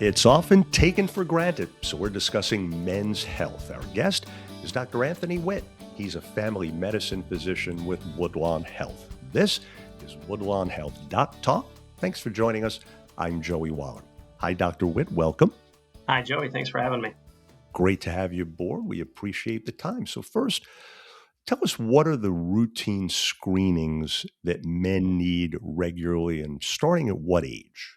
It's often taken for granted, so we're discussing men's health. Our guest is Dr. Anthony Witt. He's a family medicine physician with Woodlawn Health. This is Woodlawn Health Doc Talk. Thanks for joining us. I'm Joey Waller. Hi, Dr. Witt. Welcome. Hi, Joey. Thanks for having me. Great to have you aboard. We appreciate the time. So first, tell us, what are the routine screenings that men need regularly, and starting at what age?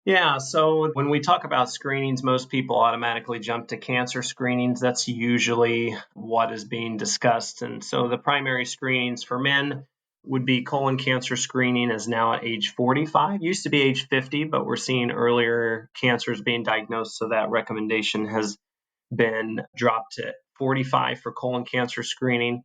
Yeah, so when we talk about screenings, most people automatically jump to cancer screenings. That's usually what is being discussed. And so the primary screenings for men would be colon cancer screening is now at age 45. Used to be age 50, but we're seeing earlier cancers being diagnosed. So that recommendation has been dropped to 45 for colon cancer screening.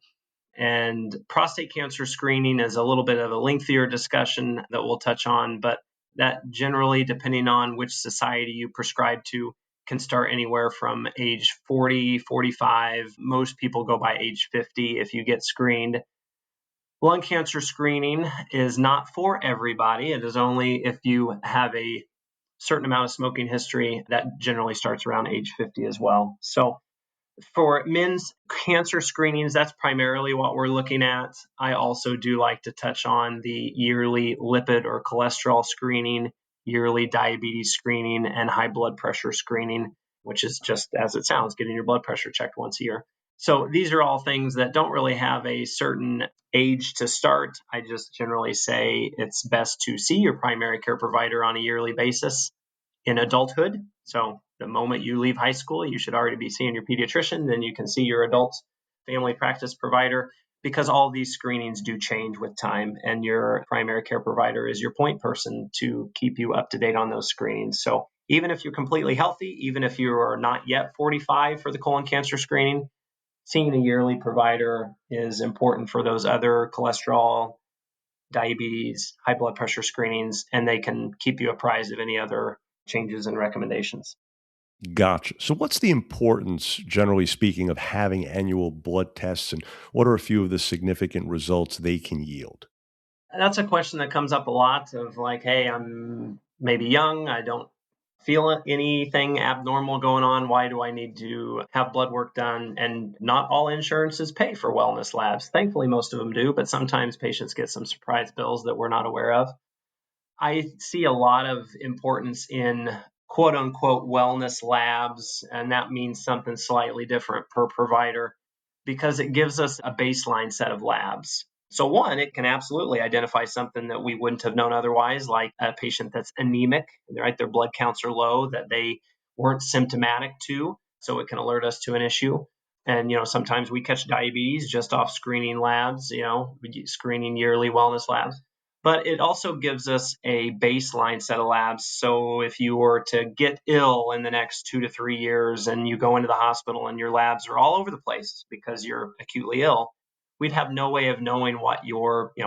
And prostate cancer screening is a little bit of a lengthier discussion that we'll touch on, but that generally, depending on which society you prescribe to, can start anywhere from age 40, 45. Most people go by age 50 if you get screened. Lung cancer screening is not for everybody. It is only if you have a certain amount of smoking history. That generally starts around age 50 as well. So for men's cancer screenings, that's primarily what we're looking at. I also do like to touch on the yearly lipid or cholesterol screening, yearly diabetes screening, and high blood pressure screening, which is just as it sounds, getting your blood pressure checked once a year. So these are all things that don't really have a certain age to start. I just generally say it's best to see your primary care provider on a yearly basis in adulthood. So the moment you leave high school, you should already be seeing your pediatrician. Then you can see your adult family practice provider, because all these screenings do change with time. And your primary care provider is your point person to keep you up to date on those screenings. So even if you're completely healthy, even if you are not yet 45 for the colon cancer screening, seeing a yearly provider is important for those other cholesterol, diabetes, high blood pressure screenings, and they can keep you apprised of any other changes and recommendations. Gotcha. So what's the importance, generally speaking, of having annual blood tests, and what are a few of the significant results they can yield? That's a question that comes up a lot of like, hey, I'm maybe young. I don't feel anything abnormal going on. Why do I need to have blood work done? And not all insurances pay for wellness labs. Thankfully, most of them do, but sometimes patients get some surprise bills that we're not aware of. I see a lot of importance in quote unquote wellness labs, and that means something slightly different per provider because it gives us a baseline set of labs. So, one, it can absolutely identify something that we wouldn't have known otherwise, like a patient that's anemic, right? Their blood counts are low that they weren't symptomatic to. So, it can alert us to an issue. And, sometimes we catch diabetes just off screening labs, screening yearly wellness labs. But it also gives us a baseline set of labs. So if you were to get ill in the next 2 to 3 years and you go into the hospital and your labs are all over the place because you're acutely ill, we'd have no way of knowing what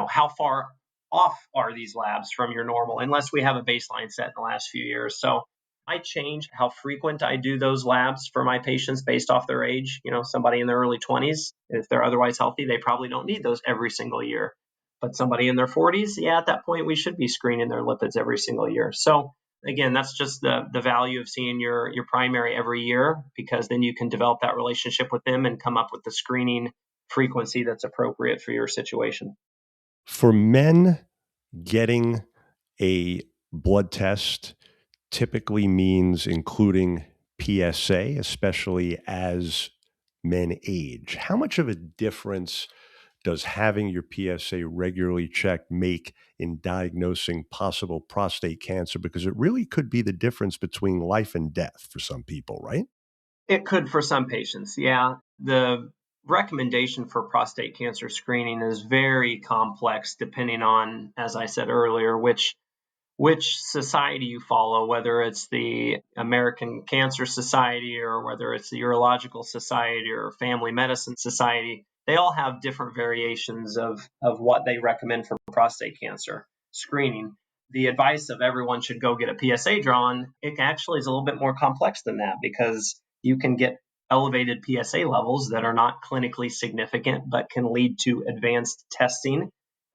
how far off are these labs from your normal, unless we have a baseline set in the last few years. So I change how frequent I do those labs for my patients based off their age. Somebody in their early 20s, if they're otherwise healthy, they probably don't need those every single year. But somebody in their 40s, at that point, we should be screening their lipids every single year. So again, that's just the value of seeing your primary every year, because then you can develop that relationship with them and come up with the screening frequency that's appropriate for your situation. For men, getting a blood test typically means including PSA, especially as men age. How much of a difference does having your PSA regularly checked make in diagnosing possible prostate cancer? Because it really could be the difference between life and death for some people, right? It could for some patients, yeah. The recommendation for prostate cancer screening is very complex depending on, as I said earlier, which society you follow, whether it's the American Cancer Society or whether it's the Urological Society or Family Medicine Society. They all have different variations of what they recommend for prostate cancer screening. The advice of everyone should go get a PSA drawn, it actually is a little bit more complex than that, because you can get elevated PSA levels that are not clinically significant but can lead to advanced testing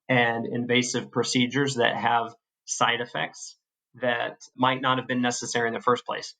and invasive procedures that have side effects. that might not have been necessary in the first place.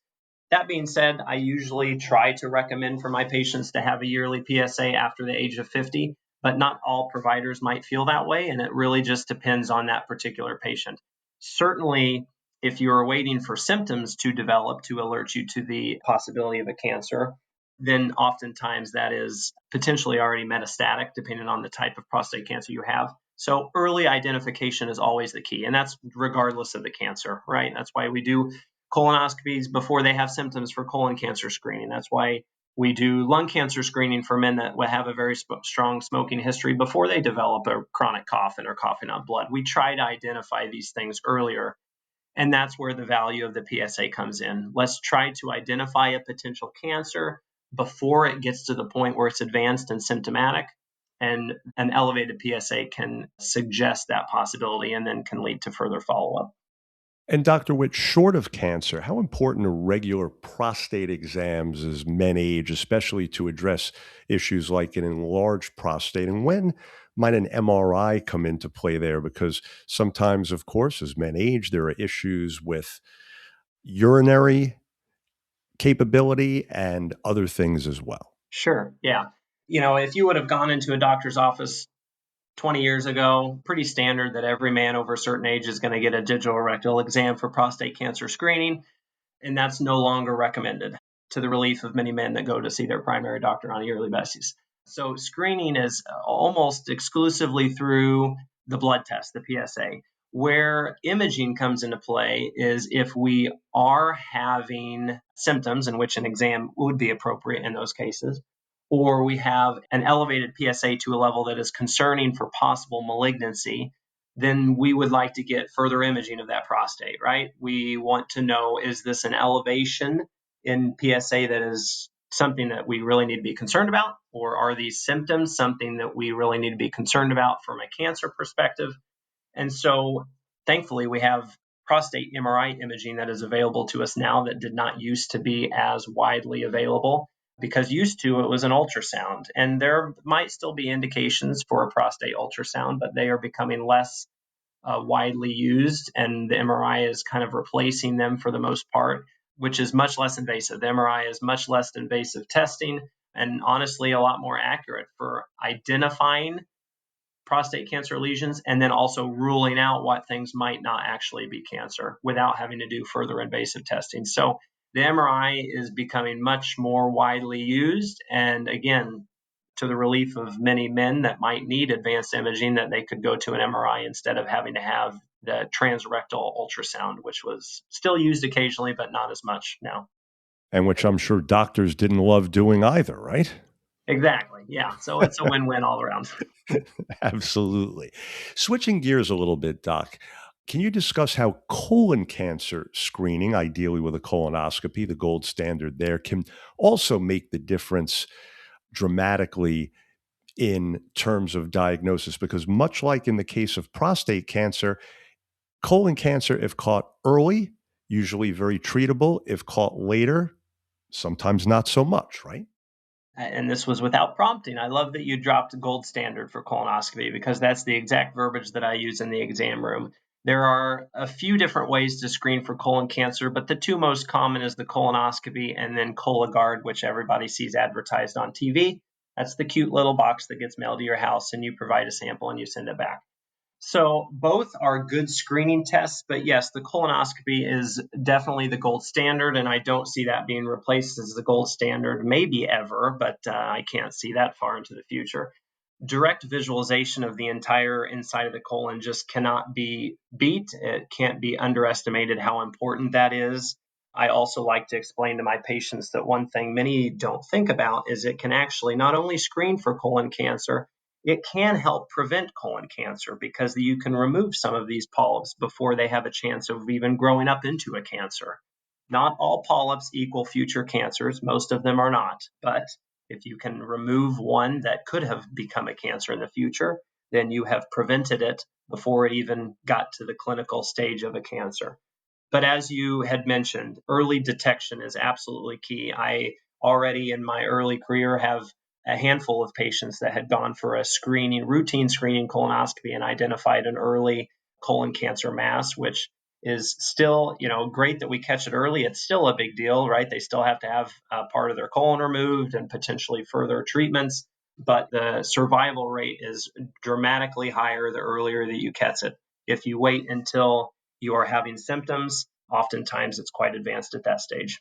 That being said, I usually try to recommend for my patients to have a yearly PSA after the age of 50, but not all providers might feel that way, and it really just depends on that particular patient. Certainly, if you're waiting for symptoms to develop to alert you to the possibility of a cancer, then oftentimes that is potentially already metastatic, depending on the type of prostate cancer you have. So early identification is always the key, and that's regardless of the cancer, right? That's why we do colonoscopies before they have symptoms for colon cancer screening. That's why we do lung cancer screening for men that have a very strong smoking history before they develop a chronic cough and are coughing up blood. We try to identify these things earlier, and that's where the value of the PSA comes in. Let's try to identify a potential cancer before it gets to the point where it's advanced and symptomatic. And an elevated PSA can suggest that possibility and then can lead to further follow up. And Dr. Witt, short of cancer, how important are regular prostate exams as men age, especially to address issues like an enlarged prostate? And when might an MRI come into play there? Because sometimes, of course, as men age, there are issues with urinary capability and other things as well. Sure. Yeah. If you would have gone into a doctor's office 20 years ago, pretty standard that every man over a certain age is going to get a digital rectal exam for prostate cancer screening. And that's no longer recommended, to the relief of many men that go to see their primary doctor on a yearly basis. So screening is almost exclusively through the blood test, the PSA. Where imaging comes into play is if we are having symptoms, in which an exam would be appropriate in those cases, or we have an elevated PSA to a level that is concerning for possible malignancy, then we would like to get further imaging of that prostate, right? We want to know, is this an elevation in PSA that is something that we really need to be concerned about? Or are these symptoms something that we really need to be concerned about from a cancer perspective? And so thankfully, we have prostate MRI imaging that is available to us now that did not used to be as widely available, because used to it was an ultrasound. And there might still be indications for a prostate ultrasound, but they are becoming less widely used, and the MRI is kind of replacing them for the most part, which is much less invasive. The MRI is much less invasive testing, and honestly a lot more accurate for identifying prostate cancer lesions and then also ruling out what things might not actually be cancer without having to do further invasive testing. So the MRI is becoming much more widely used, and again, to the relief of many men that might need advanced imaging, that they could go to an MRI instead of having to have the transrectal ultrasound, which was still used occasionally, but not as much now. And which I'm sure doctors didn't love doing either, right? Exactly. Yeah. So it's a win-win all around. Absolutely. Switching gears a little bit, Doc, can you discuss how colon cancer screening, ideally with a colonoscopy, the gold standard there, can also make the difference dramatically in terms of diagnosis? Because much like in the case of prostate cancer, colon cancer, if caught early, usually very treatable. If caught later, sometimes not so much, right? And this was without prompting. I love that you dropped gold standard for colonoscopy, because that's the exact verbiage that I use in the exam room. There are a few different ways to screen for colon cancer, but the two most common is the colonoscopy and then Cologuard, which everybody sees advertised on TV. That's the cute little box that gets mailed to your house, and you provide a sample and you send it back. So both are good screening tests, but yes, the colonoscopy is definitely the gold standard, and I don't see that being replaced as the gold standard, maybe ever, but I can't see that far into the future. Direct visualization of the entire inside of the colon just cannot be beat. It can't be underestimated how important that is. I also like to explain to my patients that one thing many don't think about is it can actually not only screen for colon cancer, it can help prevent colon cancer, because you can remove some of these polyps before they have a chance of even growing up into a cancer. Not all polyps equal future cancers. Most of them are not. But if you can remove one that could have become a cancer in the future, then you have prevented it before it even got to the clinical stage of a cancer. But as you had mentioned, early detection is absolutely key. I already in my early career have a handful of patients that had gone for a routine screening colonoscopy and identified an early colon cancer mass, which is still, great that we catch it early. It's still a big deal, right? They still have to have part of their colon removed and potentially further treatments, but the survival rate is dramatically higher the earlier that you catch it. If you wait until you are having symptoms, oftentimes it's quite advanced at that stage.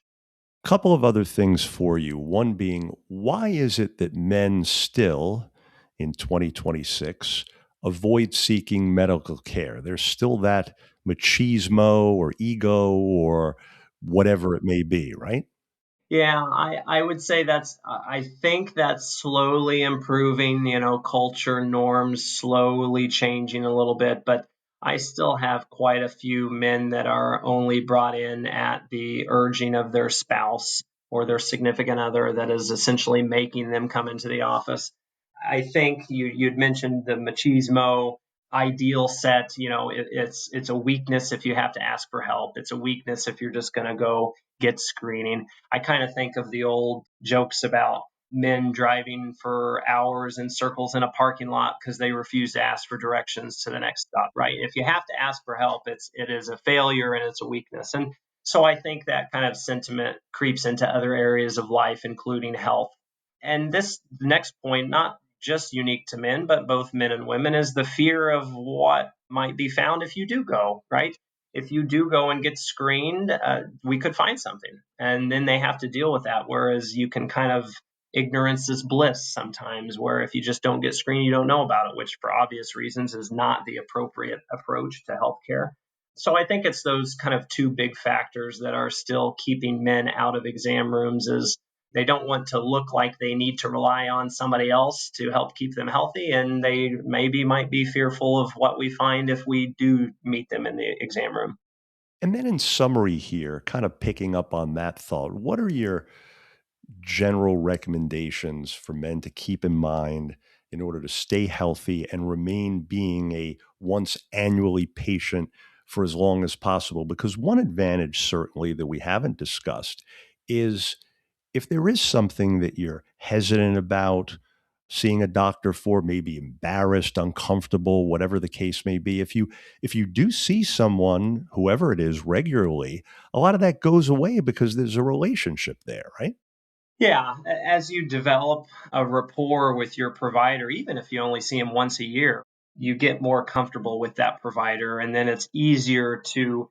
Couple of other things for you. One being, why is it that men still in 2026 avoid seeking medical care? There's still that machismo or ego or whatever it may be, right? Yeah, I would say I think that's slowly improving, culture norms slowly changing a little bit, but I still have quite a few men that are only brought in at the urging of their spouse or their significant other that is essentially making them come into the office. I think you'd mentioned the machismo ideal set. It's a weakness if you have to ask for help. It's a weakness if you're just going to go get screening. I kind of think of the old jokes about men driving for hours in circles in a parking lot because they refuse to ask for directions to the next stop, right? If you have to ask for help, it is a failure and it's a weakness. And so I think that kind of sentiment creeps into other areas of life, including health. And this next point, not just unique to men, but both men and women, is the fear of what might be found if you do go, right? If you do go and get screened, we could find something. And then they have to deal with that. Whereas you can kind of ignorance is bliss sometimes, where if you just don't get screened, you don't know about it, which for obvious reasons is not the appropriate approach to healthcare. So I think it's those kind of two big factors that are still keeping men out of exam rooms is they don't want to look like they need to rely on somebody else to help keep them healthy. And they maybe might be fearful of what we find if we do meet them in the exam room. And then in summary here, kind of picking up on that thought, what are your general recommendations for men to keep in mind in order to stay healthy and remain being a once annually patient for as long as possible? Because one advantage, certainly, that we haven't discussed is if there is something that you're hesitant about seeing a doctor for, maybe embarrassed, uncomfortable, whatever the case may be, if you do see someone, whoever it is, regularly, a lot of that goes away because there's a relationship there, right? Yeah, as you develop a rapport with your provider, even if you only see him once a year, you get more comfortable with that provider. And then it's easier to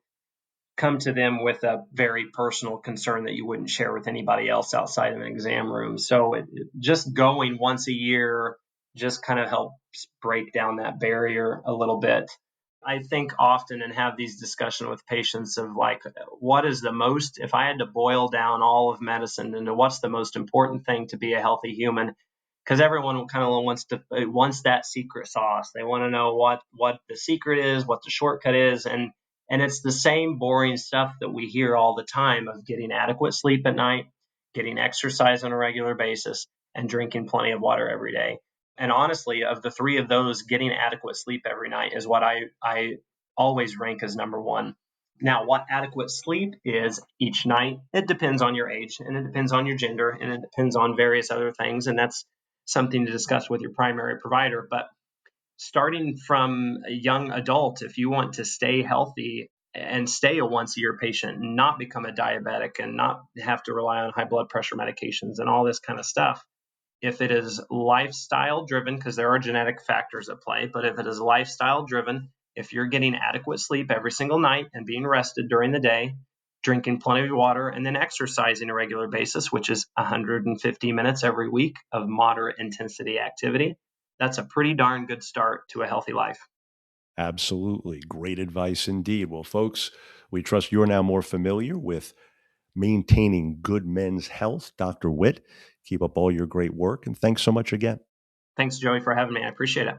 come to them with a very personal concern that you wouldn't share with anybody else outside of an exam room. So just going once a year just kind of helps break down that barrier a little bit. I think often and have these discussions with patients of like, what is the most, if I had to boil down all of medicine into what's the most important thing to be a healthy human? Because everyone kind of wants that secret sauce. They want to know what the secret is, what the shortcut is, and it's the same boring stuff that we hear all the time of getting adequate sleep at night, getting exercise on a regular basis, and drinking plenty of water every day. And honestly, of the three of those, getting adequate sleep every night is what I always rank as number one. Now, what adequate sleep is each night, it depends on your age and it depends on your gender and it depends on various other things. And that's something to discuss with your primary provider. But starting from a young adult, if you want to stay healthy and stay a once a year patient, and not become a diabetic and not have to rely on high blood pressure medications and all this kind of stuff, if it is lifestyle driven, because there are genetic factors at play, but if it is lifestyle driven, if you're getting adequate sleep every single night and being rested during the day, drinking plenty of water, and then exercising a regular basis, which is 150 minutes every week of moderate intensity activity, that's a pretty darn good start to a healthy life. Absolutely. Great advice indeed. Well, folks, we trust you're now more familiar with maintaining good men's health. Dr. Witt, keep up all your great work. And thanks so much again. Thanks, Joey, for having me. I appreciate it.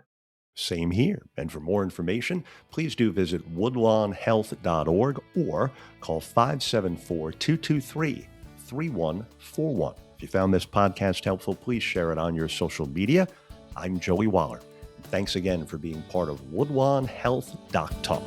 Same here. And for more information, please do visit woodlawnhealth.org or call 574-223-3141. If you found this podcast helpful, please share it on your social media. I'm Joey Waller. Thanks again for being part of Woodlawn Health Doc Talk.